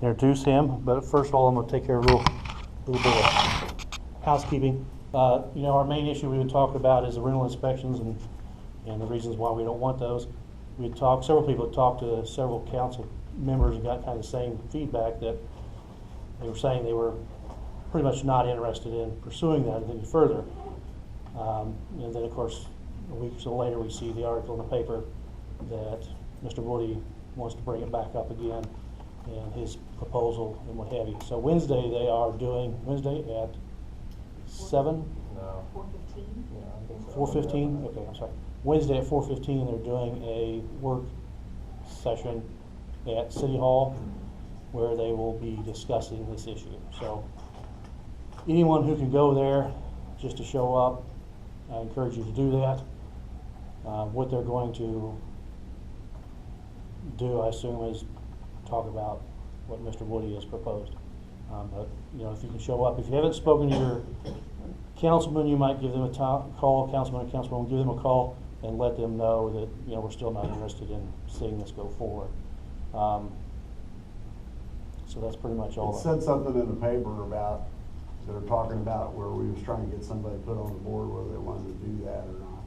introduce him, but first of all, I'm going to take care of a little bit of housekeeping. You know, our main issue we've been talking about is the rental inspections and the reasons why we don't want those. Several people have talked to several council members and got kind of the same feedback, that they were saying they were pretty much not interested in pursuing that any further. And then, of course, a week or so later, we see the article in the paper that Mr. Woody wants to bring it back up again, and his proposal and what have you. So Wednesday, they are doing, Wednesday at 7? No. 4:15? Yeah, I think so. 4:15? Okay, I'm sorry. Wednesday at 4:15, they're doing a work session at City Hall where they will be discussing this issue. So anyone who can go there just to show up, I encourage you to do that. What they're going to do, I assume, is talk about what Mr. Woody has proposed. But, you know, if you can show up. If you haven't spoken to your councilman, you might give them a call, councilman or councilwoman, give them a call and let them know that, you know, we're still not interested in seeing this go forward. So that's pretty much all. It said something in the paper about, they're talking about where we was trying to get somebody put on the board, whether they wanted to do that or not,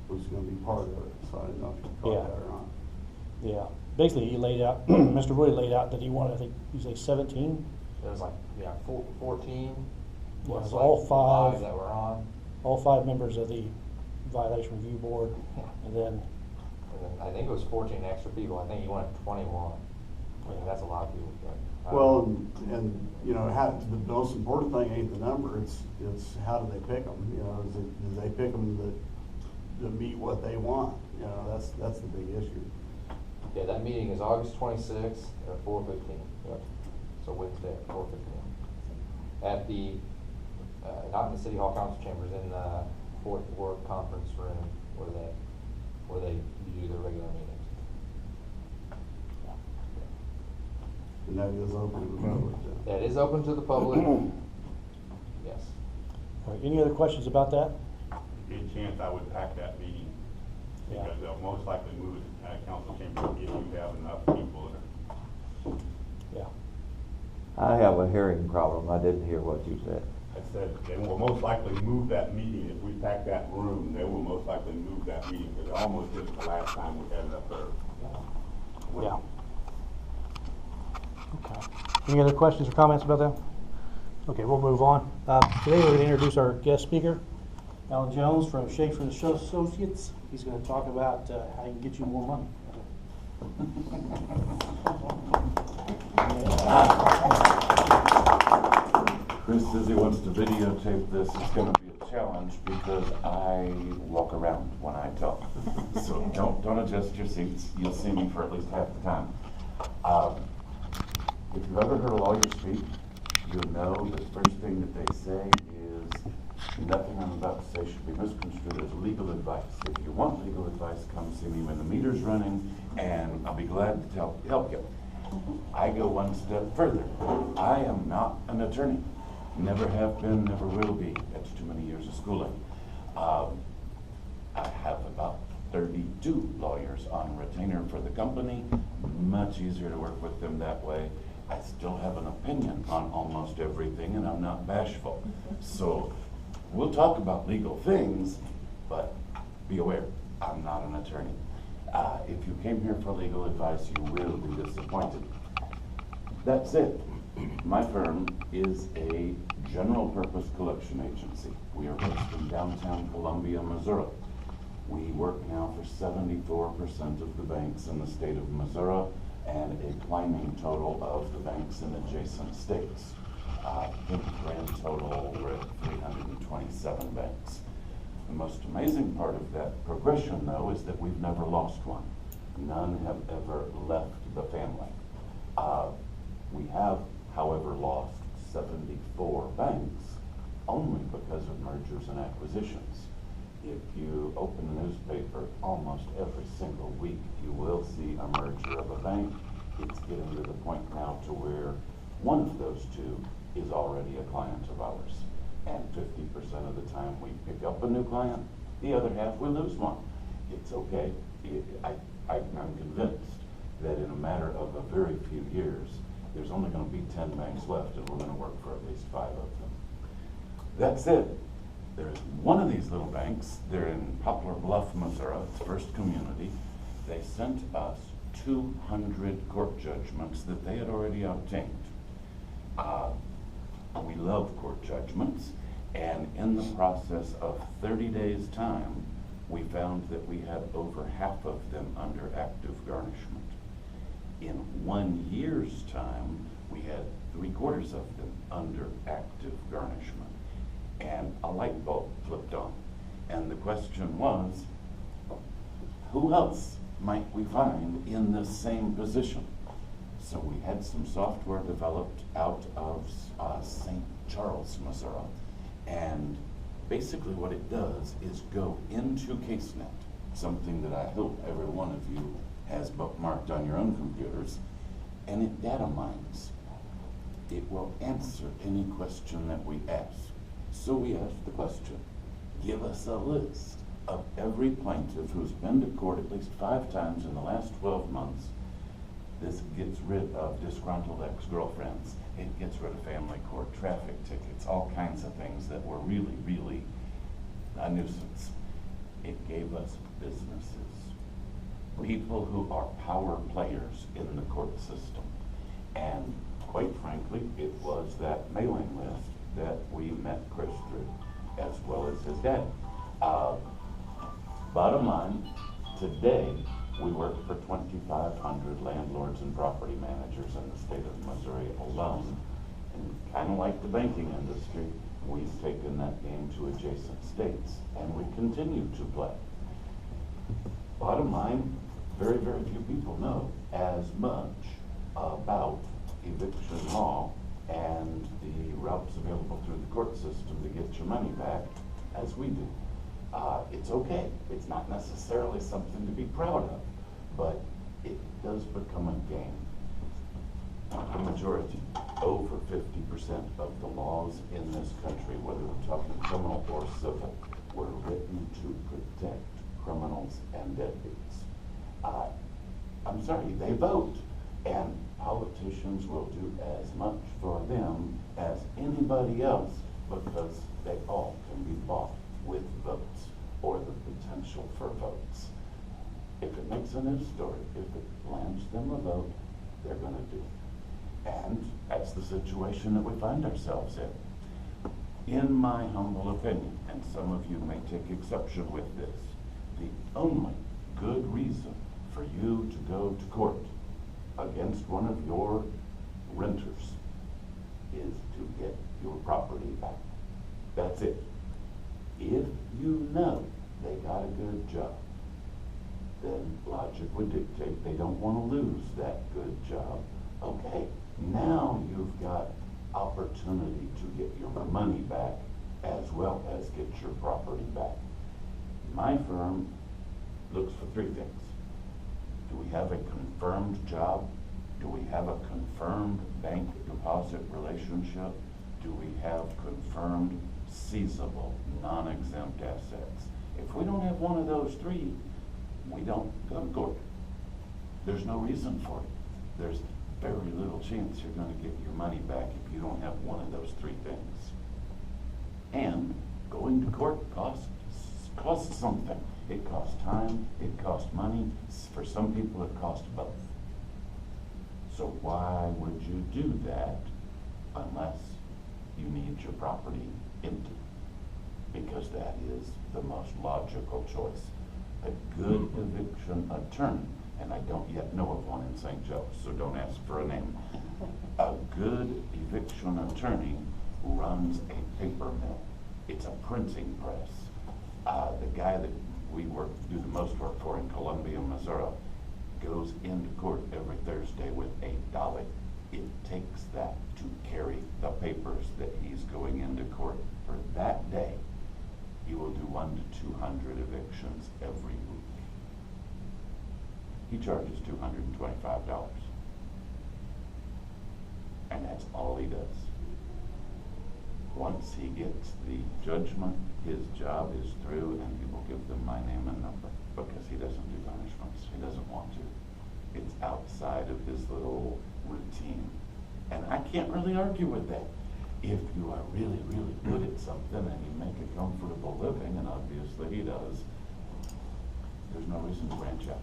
who's gonna be part of it, so I didn't know if you caught that or not. Yeah, basically he laid out, Mr. Woody laid out that he wanted, I think, you say 17? It was like, 14. Yeah, it was like all five that were on. All 5 members of the Violation Review Board, and then I think it was 14 extra people. I think he wanted 21. I mean, that's a lot of people. Well, and you know, the most important thing ain't the number, it's how do they pick them, you know, do they pick them to meet what they want, you know, that's the big issue. Yeah, that meeting is August 26th at 4:15. Yep. So Wednesday at 4:15. At the, not in the City Hall Council Chambers, in the Fourth Ward Conference Room where they do their regular meetings. And that is open to the public then. That is open to the public. Yes. all right, any other questions about that? Any chance I would pack that meeting? Yeah. Because they'll most likely move it to council chamber if you have enough people there. Yeah. I have a hearing problem. I didn't hear what you said. I said they will most likely move that meeting. If we pack that room, they will most likely move that meeting, because it almost did it the last time we had it up there. Yeah. Okay. Any other questions or comments about that? Okay, we'll move on. Today we're going to introduce our guest speaker, Alan Jones from Shaffer Associates. He's going to talk about how he can get you more money. Chris says he wants to videotape this. It's going to be a challenge because I walk around when I talk. So don't adjust your seats. You'll see me for at least half the time. If you've ever heard a lawyer speak, you'll know the first thing that they say is nothing I'm about to say should be misconstrued as legal advice. If you want legal advice, come see me when the meter's running, and I'll be glad to help you. I go one step further. I am not an attorney. Never have been, never will be. That's too many years of schooling. I have about 32 lawyers on retainer for the company. Much easier to work with them that way. I still have an opinion on almost everything, and I'm not bashful. So we'll talk about legal things, but be aware, I'm not an attorney. If you came here for legal advice, you will be disappointed. That's it. My firm is a general purpose collection agency. We are based in downtown Columbia, Missouri. We work now for 74% of the banks in the state of Missouri and a climbing total of the banks in adjacent states. I think grand total, we're at 327 banks. The most amazing part of that progression, though, is that we've never lost one. None have ever left the family. We have, however, lost 74 banks only because of mergers and acquisitions. If you open the newspaper almost every single week, you will see a merger of a bank. It's getting to the point now to where one of those two is already a client of ours. And 50% of the time we pick up a new client, the other half we lose one. It's okay. I'm convinced that in a matter of a very few years, there's only gonna be 10 banks left, and we're gonna work for at least 5 of them. That said, there's one of these little banks, they're in Poplar Bluff, Missouri, it's First Community. They sent us 200 court judgments that they had already obtained. We love court judgments, and in the process of 30 days' time, we found that we had over half of them under active garnishment. In 1 year's time, we had 3/4 of them under active garnishment. And a light bulb flipped on. And the question was, who else might we find in this same position? So we had some software developed out of St. Charles, Missouri. And basically what it does is go into CaseNet, something that I hope every one of you has bookmarked on your own computers, and it data mines. It will answer any question that we ask. So we asked the question, give us a list of every plaintiff who's been to court at least 5 times in the last 12 months. This gets rid of disgruntled ex-girlfriends. It gets rid of family court traffic tickets, all kinds of things that were really, really a nuisance. It gave us businesses, people who are power players in the court system. And quite frankly, it was that mailing list that we met Chris through, as well as his dad. Bottom line, today, we work for 2,500 landlords and property managers in the state of Missouri alone. And kind of like the banking industry, we've taken that game to adjacent states, and we continue to play. Bottom line, very, very few people know as much about eviction law and the routes available through the court system to get your money back as we do. It's okay. It's not necessarily something to be proud of, but it does become a game. The majority, over 50% of the laws in this country, whether we're talking criminal or civil, were written to protect criminals and deadbeats. I'm sorry, they vote, and politicians will do as much for them as anybody else because they all can be bought with votes or the potential for votes. If it makes a news story, if it lands them a vote, they're going to do it. And that's the situation that we find ourselves in. In my humble opinion, and some of you may take exception with this, the only good reason for you to go to court against one of your renters is to get your property back. That's it. If you know they got a good job, then logic would dictate they don't want to lose that good job. Okay, now you've got opportunity to get your money back as well as get your property back. My firm looks for 3 things. Do we have a confirmed job? Do we have a confirmed bank deposit relationship? Do we have confirmed seizable, non-exempt assets? If we don't have one of those 3, we don't go to court. There's no reason for it. There's very little chance you're going to get your money back if you don't have one of those 3 things. And going to court costs something. It costs time, it costs money. For some people, it costs both. So why would you do that unless you need your property empty? Because that is the most logical choice. A good eviction attorney, and I don't yet know of one in St. Joe, so don't ask for a name. A good eviction attorney runs a paper mill. It's a printing press. The guy that we do the most work for in Columbia, Missouri, goes into court every Thursday with a dolly. It takes that to carry the papers that he's going into court for that day. He will do 100 to 200 evictions every week. He charges $225. And that's all he does. Once he gets the judgment, his job is through, and he will give them my name and number because he doesn't do punishments. He doesn't want to. It's outside of his little routine. And I can't really argue with that. If you are really, really good at something and you make a comfortable living, and obviously he does, there's no reason to branch out.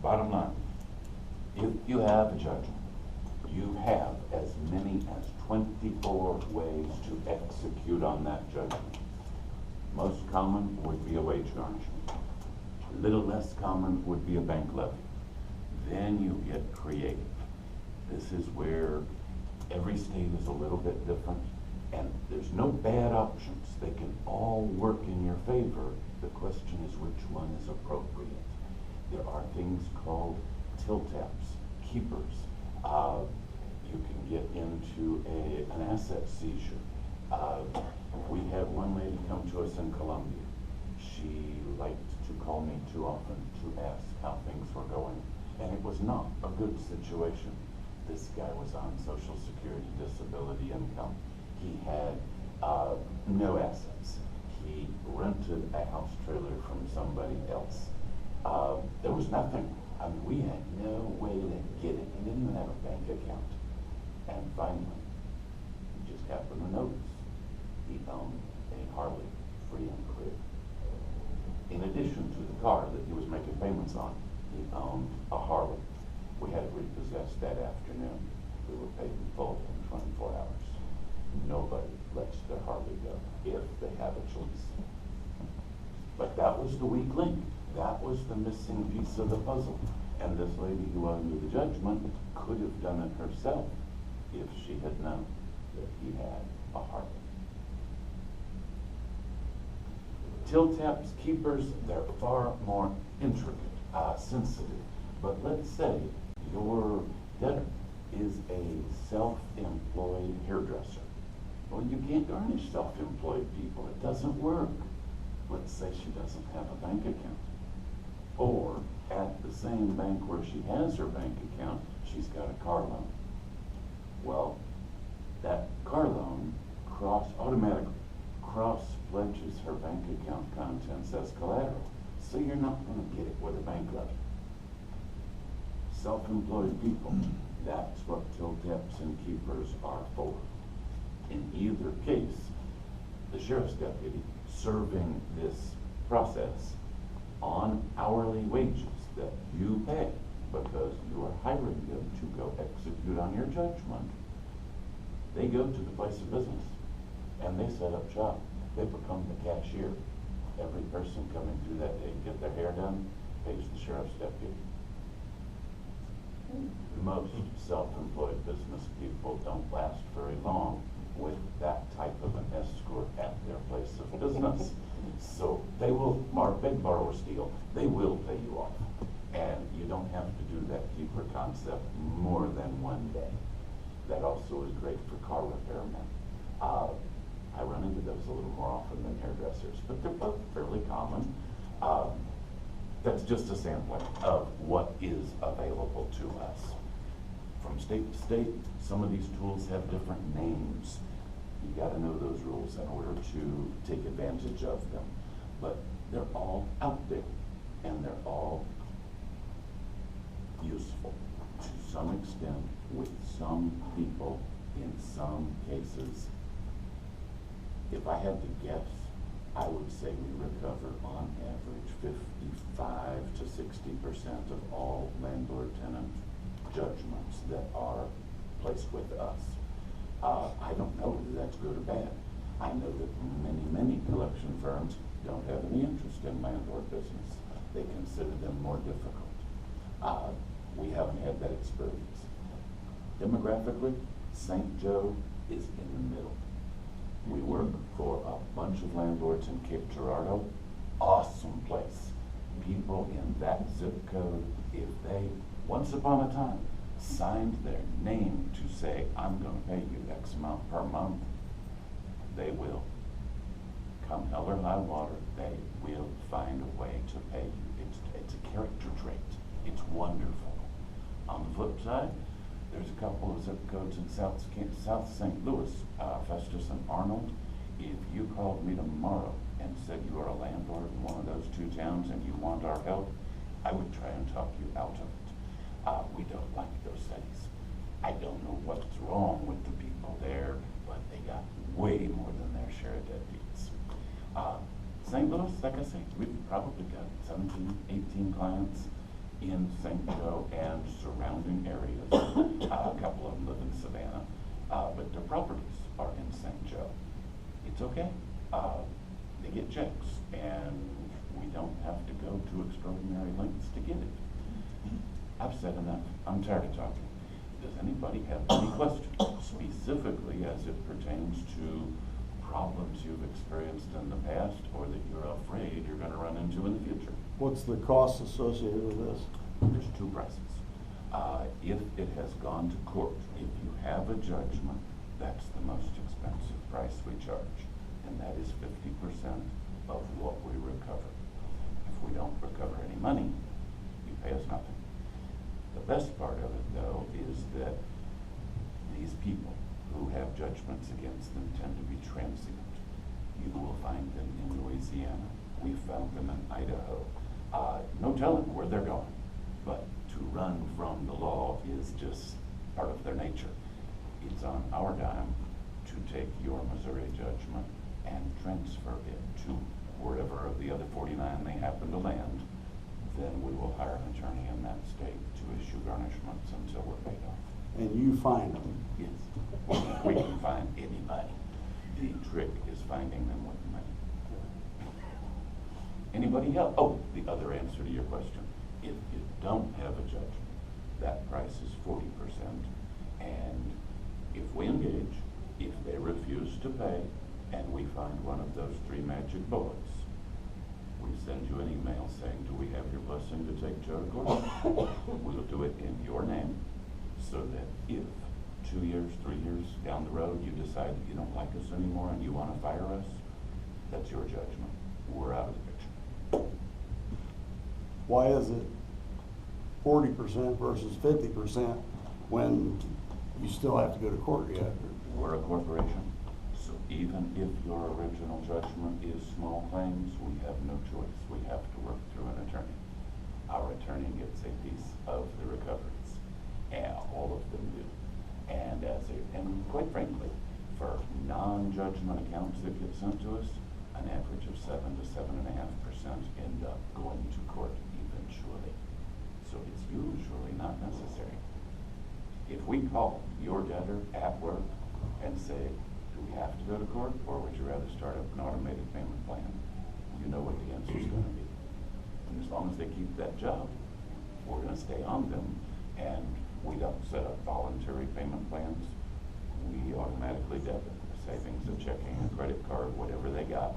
Bottom line, if you have a judgment, you have as many as 24 ways to execute on that judgment. Most common would be a wage garnishment. A little less common would be a bank levy. Then you get creative. This is where every state is a little bit different, and there's no bad options. They can all work in your favor. The question is which one is appropriate. There are things called till-taps, keepers. You can get into an asset seizure. We had one lady come to us in Columbia. She liked to call me too often to ask how things were going, and it was not a good situation. This guy was on Social Security disability income. He had no assets. He rented a house trailer from somebody else. There was nothing. I mean, we had no way to get it. He didn't even have a bank account. And finally, we just happened to notice he owned a Harley free and clear. In addition to the car that he was making payments on, he owned a Harley. We had it repossessed that afternoon. We were paid in full in 24 hours. Nobody lets their Harley go if they have a choice. But that was the weak link. That was the missing piece of the puzzle. And this lady who owed the judgment could have done it herself if she had known that he had a Harley. Till-taps, keepers, they're far more intricate, sensitive. But let's say your debtor is a self-employed hairdresser. Well, you can't garnish self-employed people. It doesn't work. Let's say she doesn't have a bank account. Or at the same bank where she has her bank account, she's got a car loan. Well, that car loan automatically cross-pledges her bank account contents as collateral. So you're not going to get it with a bank levy. Self-employed people, that's what till-taps and keepers are for. In either case, the sheriff's deputy serving this process on hourly wages that you pay because you are hiring them to go execute on your judgment. They go to the place of business and they set up shop. They become the cashier. Every person coming through that day to get their hair done pays the sheriff's deputy. Most self-employed business people don't last very long with that type of an escort at their place of business. So they will, beg, borrow, or steal, they will pay you off. And you don't have to do that keeper concept more than one day. That also is great for car repairmen. I run into those a little more often than hairdressers, but they're both fairly common. That's just a sampling of what is available to us. From state to state, some of these tools have different names. You gotta know those rules in order to take advantage of them. But they're all out there, and they're all useful to some extent with some people in some cases. If I had to guess, I would say we recover on average 55 to 60% of all landlord-tenant judgments that are placed with us. I don't know whether that's good or bad. I know that many collection firms don't have any interest in landlord business. They consider them more difficult. We haven't had that experience. Demographically, St. Joe is in the middle. We work for a bunch of landlords in Cape Girardeau. Awesome place. People in that zip code, if they, once upon a time, signed their name to say, I'm going to pay you X amount per month, they will. Come hell or high water, they will find a way to pay you. It's a character trait. It's wonderful. On the flip side, there's a couple of zip codes in South St. Louis, Festus and Arnold. If you called me tomorrow and said you are a landlord in one of those two towns and you want our help, I would try and talk you out of it. 18 clients in St. Joe and surrounding areas. A couple of them live in Savannah, but their properties are in St. Joe. It's okay. They get checks, and we don't have to go to extraordinary lengths to get it. I've said enough. I'm tired of talking. Does anybody have any questions, specifically as it pertains to problems you've experienced in the past or that you're afraid you're going to run into in the future? What's the cost associated with this? There's two prices. If it has gone to court, if you have a judgment, that's the most expensive price we charge, and that is 50% of what we recover. If we don't recover any money, you pay us nothing. The best part of it, though, is that these people who have judgments against them tend to be transient. You will find them in Louisiana. We found them in Idaho. No telling where they're going, but to run from the law is just part of their nature. It's on our dime to take your Missouri judgment and transfer it to wherever of the other 49 they happen to land. Then we will hire an attorney in that state to issue garnishments until we're paid off. And you find them? Yes, we can find anybody. The trick is finding them with money. Anybody else? Oh, the other answer to your question. If you don't have a judgment, that price is 40%. And if we engage, if they refuse to pay, and we find one of those 3 magic bullets, we send you an email saying, do we have your blessing to take Joe to court? We'll do it in your name, so that if 2 years, 3 years down the road, you decide that you don't like us anymore and you want to fire us, that's your judgment. We're out of the picture. Why is it 40% versus 50% when you still have to go to court yet? We're a corporation, so even if your original judgment is small claims, we have no choice. We have to work through an attorney. Our attorney gets a piece of the recoveries, and all of them do. And quite frankly, for non-judgment accounts that get sent to us, an average of 7 to 7.5% end up going to court eventually. So it's usually not necessary. If we call your debtor at work and say, do we have to go to court, or would you rather start up an automated payment plan? You know what the answer is going to be. And as long as they keep that job, we're going to stay on them, and we don't set up voluntary payment plans. We automatically debit a savings, a checking, a credit card, whatever they got,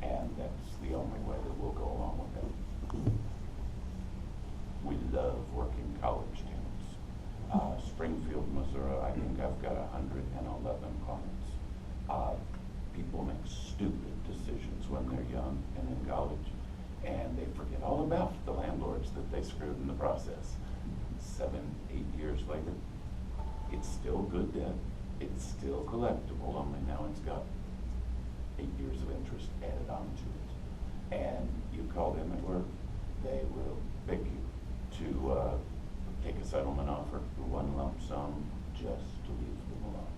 and that's the only way that we'll go along with that. We love working college towns. Springfield, Missouri, I think I've got 111 clients. People make stupid decisions when they're young and in college, and they forget all about the landlords that they screwed in the process. 7, 8 years later, it's still good debt. It's still collectible, only now it's got 8 years of interest added onto it. And you call them at work, they will beg you to take a settlement offer for one lump sum just to leave them alone.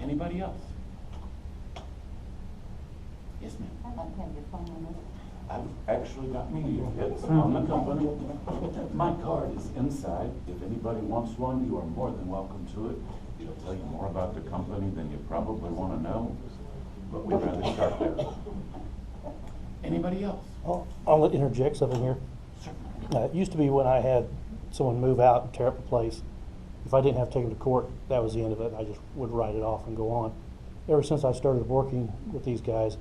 Anybody else? Yes, ma'am. I'd like to have your phone number. I've actually got media kits on the company. My card is inside. If anybody wants one, you are more than welcome to it. It'll tell you more about the company than you probably want to know, but we'd rather start there. Anybody else? I'll interject something here. It used to be when I had someone move out and tear up a place, if I didn't have to take them to court, that was the end of it. I just would write it off and go on. Ever since I started working with these guys,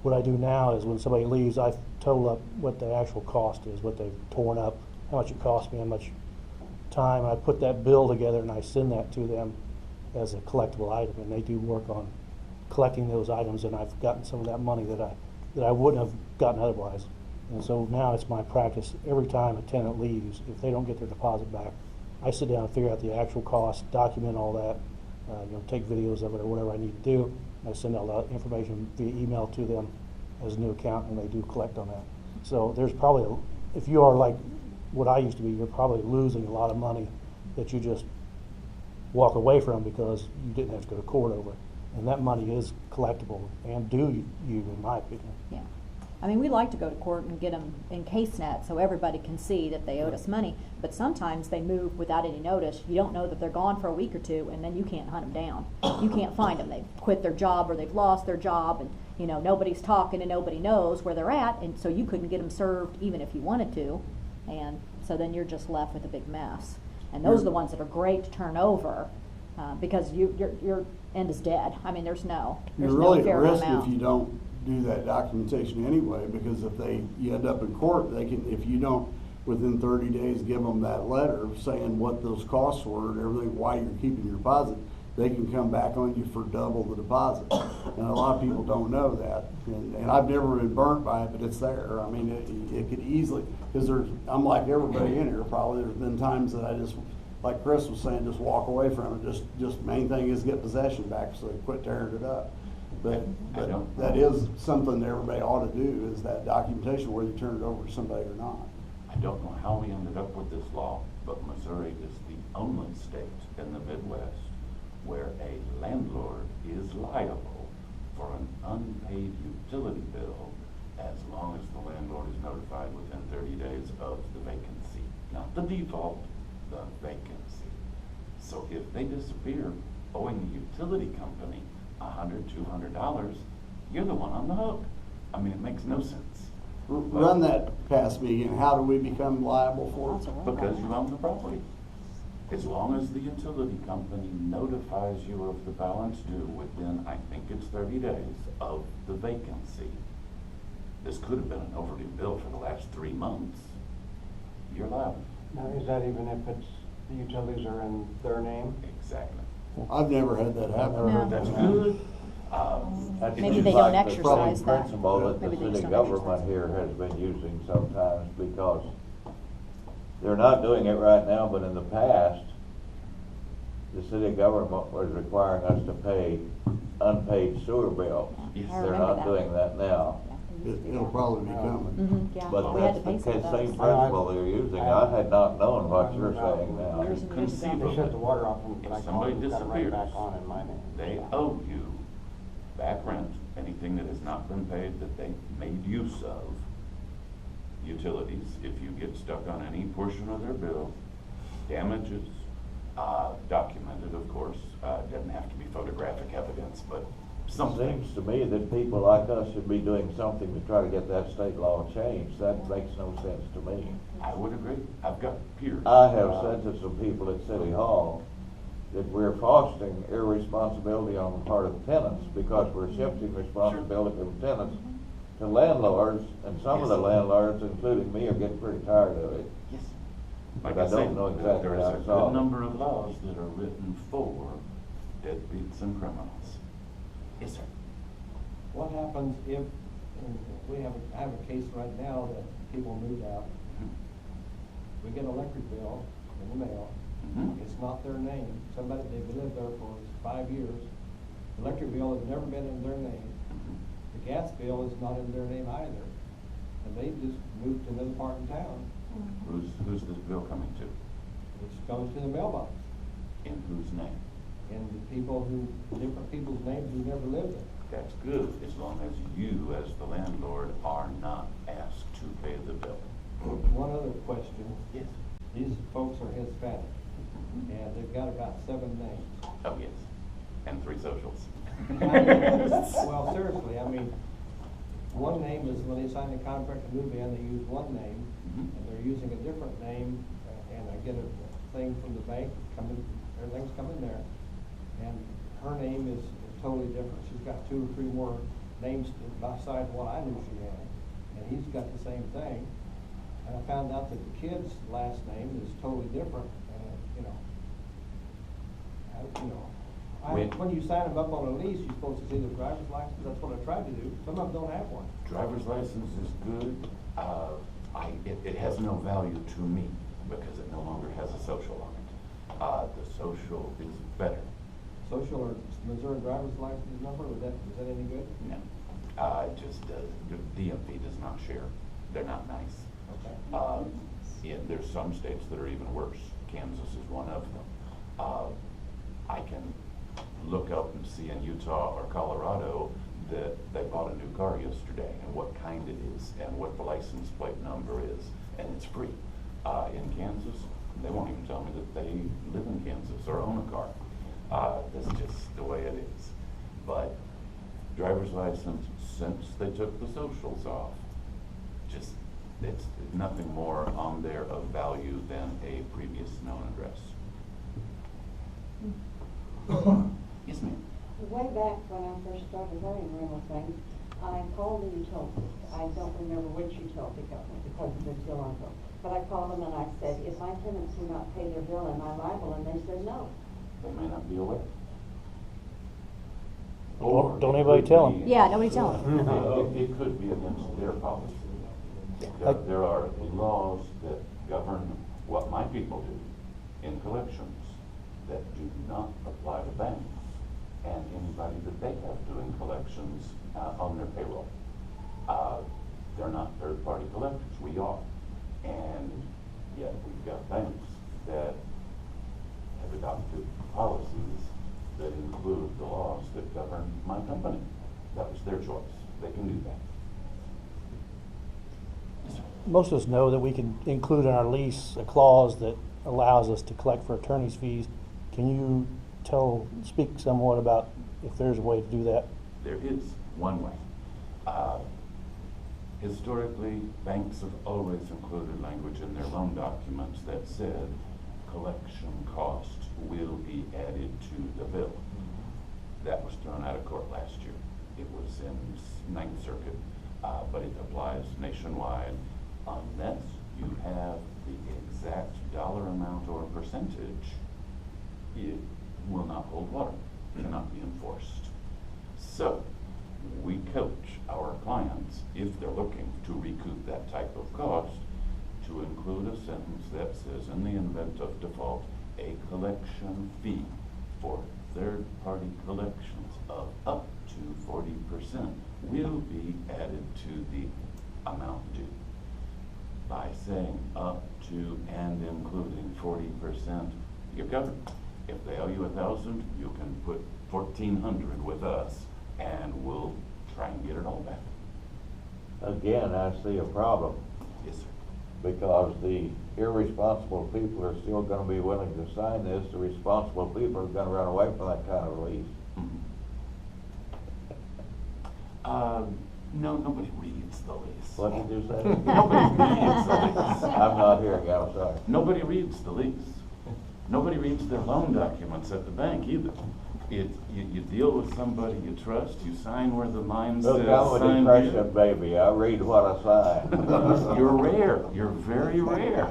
what I do now is when somebody leaves, I total up what the actual cost is, what they've torn up, how much it cost me, how much time. I put that bill together and I send that to them as a collectible item, and they do work on collecting those items, and I've gotten some of that money that I wouldn't have gotten otherwise. And so now it's my practice, every time a tenant leaves, if they don't get their deposit back, I sit down and figure out the actual cost, document all that, take videos of it or whatever I need to do. I send all that information via email to them as a new account, and they do collect on that. So there's probably, if you are like what I used to be, you're probably losing a lot of money that you just walk away from because you didn't have to go to court over it. And that money is collectible and due you, in my opinion. Yeah. I mean, we like to go to court and get them in case net so everybody can see that they owed us money, but sometimes they move without any notice. You don't know that they're gone for a week or two, and then you can't hunt them down. You can't find them. They've quit their job or they've lost their job, and you know, nobody's talking and nobody knows where they're at, and so you couldn't get them served even if you wanted to, and so then you're just left with a big mess. And those are the ones that are great to turn over, because your end is dead. I mean, there's no You're fair really at risk amount. if you don't do that documentation anyway, because if you end up in court, they can, if you don't, within 30 days, give them that letter saying what those costs were and everything, why you're keeping your deposit, they can come back on you for double the deposit. And a lot of people don't know that. And I've never been burnt by it, but it's there. I mean, it could easily, because I'm like everybody in here probably, there's been times that I just, like Chris was saying, just walk away from it. Just main thing is get possession back, so they quit tearing it up. But that is something that everybody ought to do, is that documentation, whether you turn it over to somebody or not. I don't know how we ended up with this law, but Missouri is the only state in the Midwest where a landlord is liable for an unpaid utility bill as long as the landlord is notified within 30 days of the vacancy. Not the default, the vacancy. So if they disappear owing the utility company $100, $200, you're the one on the hook. I mean, it makes no sense. Run that past me again. How do we become liable for it? Because you own the property. As long as the utility company notifies you of the balance due within, I think it's 30 days of the vacancy. This could have been an overdue bill for the last 3 months. You're liable. Now, is that even if it's, the utilities are in their name? Exactly. I've never had that happen. No. That's good. That Maybe seems they don't like the exercise same that. principle that Maybe the they just city don't government exercise here has been using sometimes, because they're not doing it right now, but in the past, the city government was requiring us to pay unpaid sewer bills. Yes. I They're remember not that. doing that now. It'll probably be coming. Mm-hmm, yeah, But we had to that's pay the some of same those. principle they're using. I had not known what you're saying now. Years and years ago. They shut the water off and If like, somebody got it right disappears, back on in my name. they owe you back rent, anything that has not been paid that they made use of. Utilities, if you get stuck on any portion of their bill, damages, documented, of course, doesn't have to be photographic evidence, but something. Seems to me that people like us should be doing something to try to get that state law changed. That makes no sense to me. I would agree. I've got peers. I have said to some people at City Hall that we're fostering irresponsibility on the part of tenants, because we're shifting responsibility from tenants to landlords, and some of the landlords, including me, are getting pretty tired of it. Yes. But Like I don't know exactly there is how a to good solve it. number of laws that are written for deadbeats and criminals. Yes, sir. What happens if, and I have a case right now that people moved out, we get an electric bill in the mail, Mhm. it's not their name, they've lived there for 5 years, the electric bill has never been in their name, the gas bill is not in their name either, and they just moved to another part in town, Who's this bill coming to? it's going to the mailbox, In whose name? and different people's names who never lived there. That's good, as long as you, as the landlord, are not asked to pay the bill. One other question. Yes. These folks are Hispanic, and they've got about 7 names. Oh, yes. And 3 socials. Well, seriously, I mean, one name is when they sign the contract to move in, they use one name, Mhm. and they're using a different name, and I get a thing from the bank, everything's coming there, and her name is totally different. She's got 2 or 3 more names besides what I knew she had, and he's got the same thing. And I found out that the kid's last name is totally different, when you sign them up on a lease, you're supposed to see their driver's license. That's what I tried to do. Some of them don't have one. Driver's license is good. It has no value to me because it no longer has a social on it. The social is better. Social or Missouri driver's license number, is that any good? No. The DMV does not share. They're not nice. Okay. There's some states that are even worse. Kansas is one of them. I can look up and see in Utah or Colorado that they bought a new car yesterday and what kind it is and what the license plate number is, and it's free. In Kansas, they won't even tell me that they live in Kansas or own a car. That's just the way it is. But driver's license, since they took the socials off, just, it's nothing more on there of value than a previous known address. Yes, ma'am. Way back when I first started learning rental things, I called the utility. I don't remember which utility company because of the Toronto. But I called them and I said, if my tenants do not pay their bill, am I liable? And they said no. They may not be aware. Don't anybody tell them. Yeah, nobody tell them. It could be against their policy. There are laws that govern what my people do in collections that do not apply to banks and anybody that they have doing collections on their payroll. They're not third-party collectors, we are. And yet we've got banks that have adopted policies that include the laws that govern my company. That was their choice. They can do that. Yes, sir. Most of us know that we can include in our lease a clause that allows us to collect for attorney's fees. Can you speak somewhat about if there's a way to do that? There is one way. Historically, banks have always included language in their loan documents that said collection costs will be added to the bill. That was thrown out of court last year. It was in Ninth Circuit, but it applies nationwide unless you have the exact dollar amount or percentage. It will not hold water, cannot be enforced. So we coach our clients, if they're looking to recoup that type of cost, to include a sentence that says, in the event of default, a collection fee for third-party collections of up to 40% will be added to the amount due. By saying up to and including 40%, you're covered. If they owe you $1,000, you can put $1,400 with us, and we'll try and get it all back. Again, I see a problem, Yes, sir. because the irresponsible people are still gonna be willing to sign this. The responsible people are gonna run away from that kind of lease. No, nobody reads the lease. What did you say? Nobody reads the lease. I'm not here, gal, sorry. Nobody reads the lease. Nobody reads their loan documents at the bank either. You deal with somebody you trust, you sign where the line says Look, I'm a sign depression here. baby. I read what I sign. You're rare. You're very rare.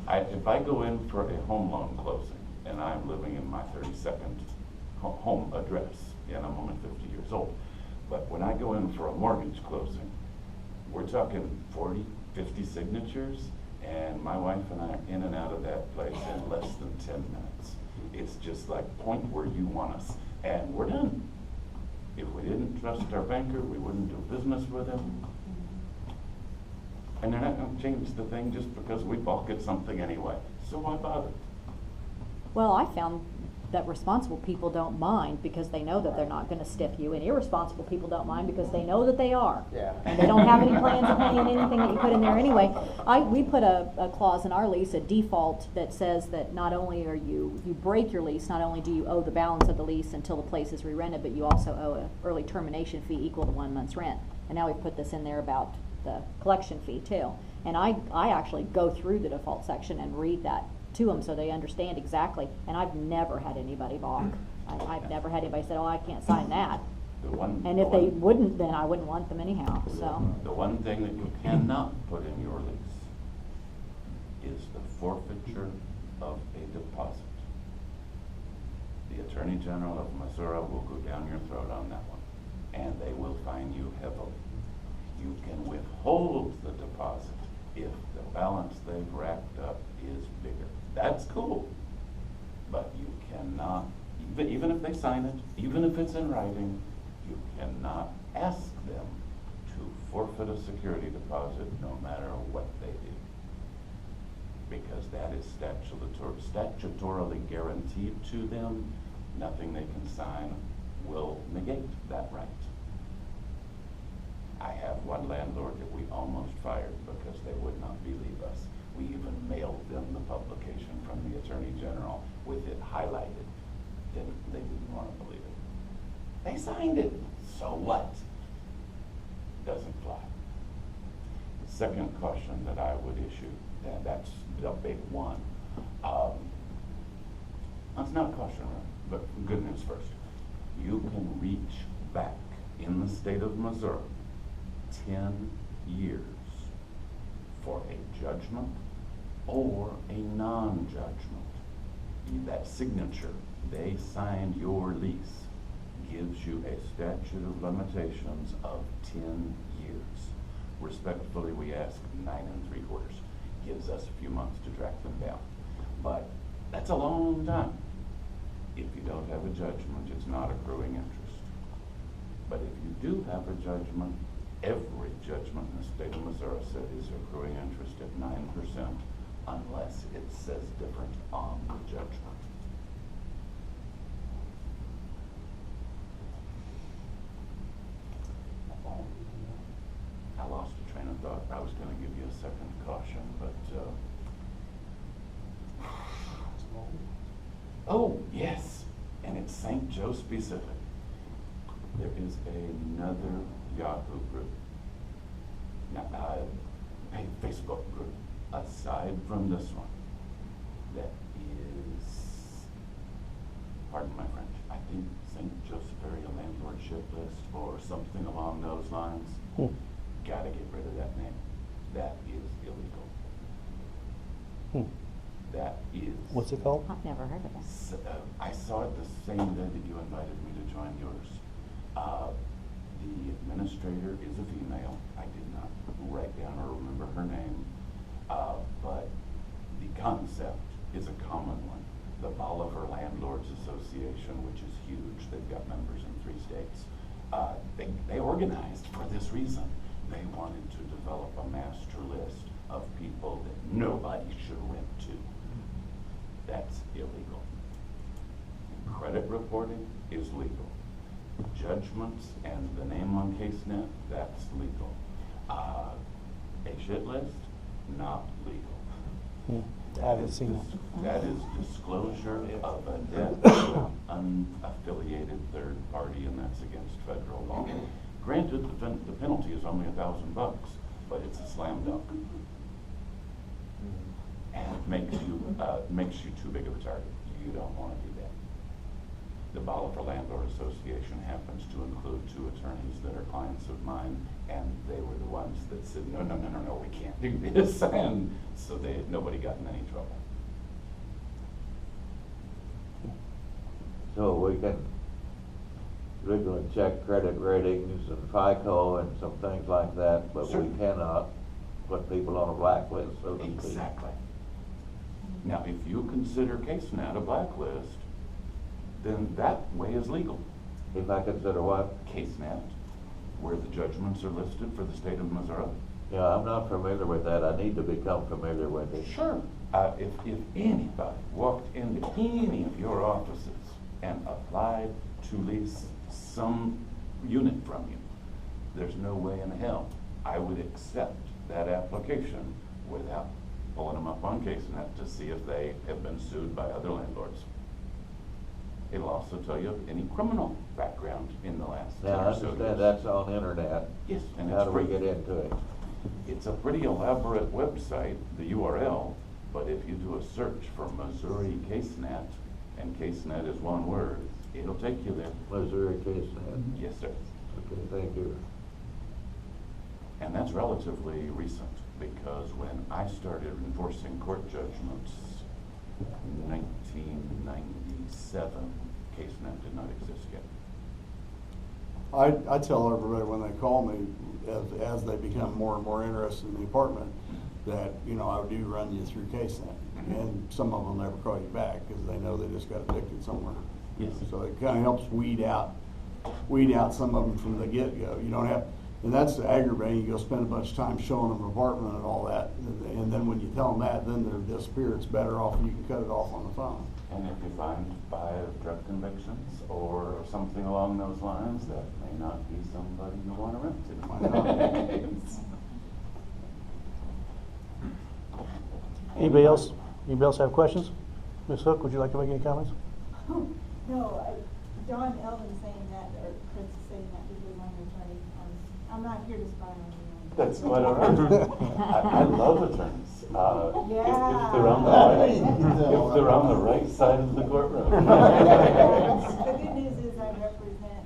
If I go in for a home loan closing and I'm living in my 32nd home address and I'm only 50 years old, but when I go in for a mortgage closing, we're talking 40, 50 signatures, and my wife and I are in and out of that place in less than 10 minutes. It's just like point where you want us, and we're done. If we didn't trust our banker, we wouldn't do business with him. And they're not going to change the thing just because we balk at something anyway. So why bother? Well, I found that responsible people don't mind because they know that they're not gonna stiff you, and irresponsible people don't mind because they know that they are. Yeah. And they don't have any plans of paying anything that you put in there anyway. We put a clause in our lease, a default, that says that not only are you break your lease, not only do you owe the balance of the lease until the place is re-rented, but you also owe an early termination fee equal to 1 month's rent. And now we've put this in there about the collection fee too. And I actually go through the default section and read that to them so they understand exactly. And I've never had anybody balk. I've never had anybody say, oh, I can't sign that. And if they wouldn't, then I wouldn't want them anyhow, so. The one thing that you cannot put in your lease is the forfeiture of a deposit. The Attorney General of Missouri will go down your throat on that one, and they will fine you heavily. You can withhold the deposit if the balance they've racked up is bigger. That's cool, but you cannot, even if they sign it, even if it's in writing, you cannot ask them to forfeit a security deposit no matter what they do. Because that is statutorily guaranteed to them. Nothing they can sign will negate that right. I have one landlord that we almost fired because they would not believe us. We even mailed them the publication from the Attorney General with it highlighted. They didn't want to believe it. They signed it. So what? Doesn't fly. The second caution that I would issue, and that's the big one. It's not a caution, but good news first. You can reach back in the state of Missouri 10 years for a judgment or a non-judgment. That signature, they signed your lease, gives you a statute of limitations of 10 years. Respectfully, we ask 9 3/4. Gives us a few months to track them down. But that's a long time. If you don't have a judgment, it's not accruing interest. But if you do have a judgment, every judgment in the state of Missouri is accruing interest at 9% unless it says different on the judgment. I lost a train of thought. I was going to give you a second caution, but oh, yes, and it's St. Joe specific. There is another Yahoo group, a Facebook group, aside from this one, that is, pardon my French, I think St. Joseph Area Landlordship List or something along those lines. Gotta get rid of that name. That is illegal. That is. What's it called? I've never heard of that. I saw it the same day that you invited me to join yours. The administrator is a female. I did not write down or remember her name. But the concept is a common one. The Bolivar Landlords Association, which is huge. They've got members in 3 states. They organized for this reason. They wanted to develop a master list of people that nobody should rent to. That's illegal. Credit reporting is legal. Judgments and the name on CaseNet, that's legal. A shit list, not legal. I haven't seen that. That is disclosure of a debt to an unaffiliated third party, and that's against federal law. Granted, the penalty is only $1,000, but it's a slam dunk. And it makes you too big of a target. You don't want to do that. The Bolivar Landlord Association happens to include 2 attorneys that are clients of mine, and they were the ones that said, no, we can't do this, and so nobody got in any trouble. So we can legally check credit ratings and FICO and some things like that, but Sure. we cannot put people on a blacklist, so to speak. Exactly. Now, if you consider CaseNet a blacklist, then that way is legal. If I consider what? CaseNet, where the judgments are listed for the state of Missouri. Yeah, I'm not familiar with that. I need to become familiar with it. Sure. If anybody walked into any of your offices and applied to lease some unit from you, there's no way in hell I would accept that application without pulling them up on CaseNet to see if they have been sued by other landlords. It'll also tell you any criminal background in the last 10 Now, I or so understand years. that's on internet. Yes, and How it's do we free. get into it? It's a pretty elaborate website, the URL, but if you do a search for Missouri CaseNet, and CaseNet is one word, it'll take you there. Missouri CaseNet. Yes, sir. Okay, thank you. And that's relatively recent, because when I started enforcing court judgments in 1997, CaseNet did not exist yet. I tell everybody when they call me, as they become more and more interested in the apartment, that, I do run you through CaseNet. And some of them never call you back because they know they just got addicted somewhere. Yes. So it kind of helps weed out some of them from the get-go. You don't have, and that's aggravating. You'll spend a bunch of time showing them an apartment and all that. And then when you tell them that, then they're disappear. It's better off you can cut it off on the phone. And if you find 5 drug convictions or something along those lines, that may not be somebody you want to rent to. Might not. Anybody else have questions? Ms. Hook, would you like to make any comments? No, Don Elvin saying that, or Chris saying that because I'm an attorney. I'm not here to spy on you. That's quite all right. I love attorneys. If Yeah. they're on the right, if they're on the right side of the courtroom. The good news is I represent,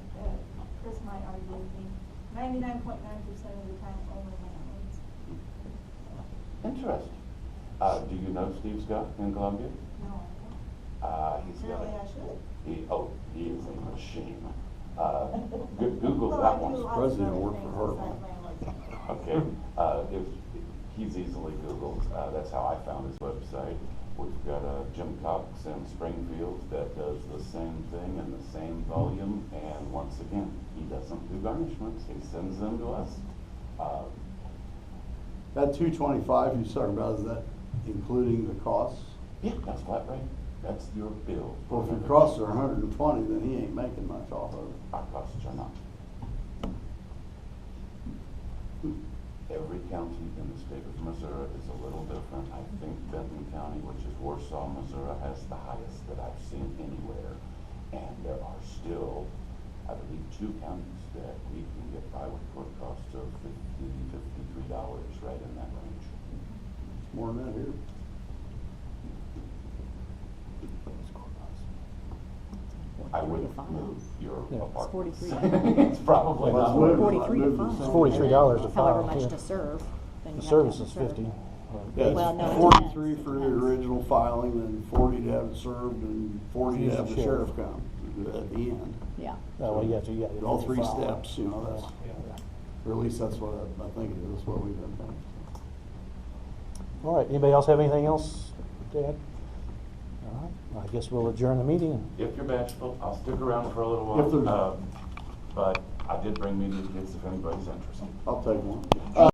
Chris might argue with me, 99.9% of the time only landlords. Interesting. Do you know Steve Scott in Columbia? No, He's got apparently I should. he is a machine. Google Well, that I do one. lots of President other worked for things her. besides landlords. Okay, if, he's easily Googled, that's how I found his website. We've got Jim Cox in Springfield that does the same thing in the same volume, and once again, he doesn't do garnishments, he sends them to us. That 225 you're talking about, is that including the costs? Yeah, that's flat rate, that's your bill. Well, if your costs are 120, then he ain't making much off of it. Our costs are not. Every county in the state of Missouri is a little different. I think Benton County, which is Warsaw, Missouri, has the highest that I've seen anywhere. And there are still, I believe, 2 counties that we can get by with court costs of $50, $53, right in that range. More than that here. I 43 would to 5. move your Yeah. apartment. It's 43. It's probably Let's not. move it. 43 to Move it. 5. It's $43 to file. However much yeah. to serve. then you The have to service have is it served. 50. Yeah, Well, no, it it's depends. 43 for the Depends. original filing, and 40 to have it served, and 40 to Use have the the sheriff sheriff. come at the end. Yeah. Oh, well, you got to. All 3 steps, you know, that's, Yeah. or at least that's what I think it is, what we've been thinking. All right, anybody else have anything else to add? All right, I guess we'll adjourn the meeting. If you're bashful, I'll stick around for a little while. If there's- But I did bring media kits if anybody's interested. I'll take one.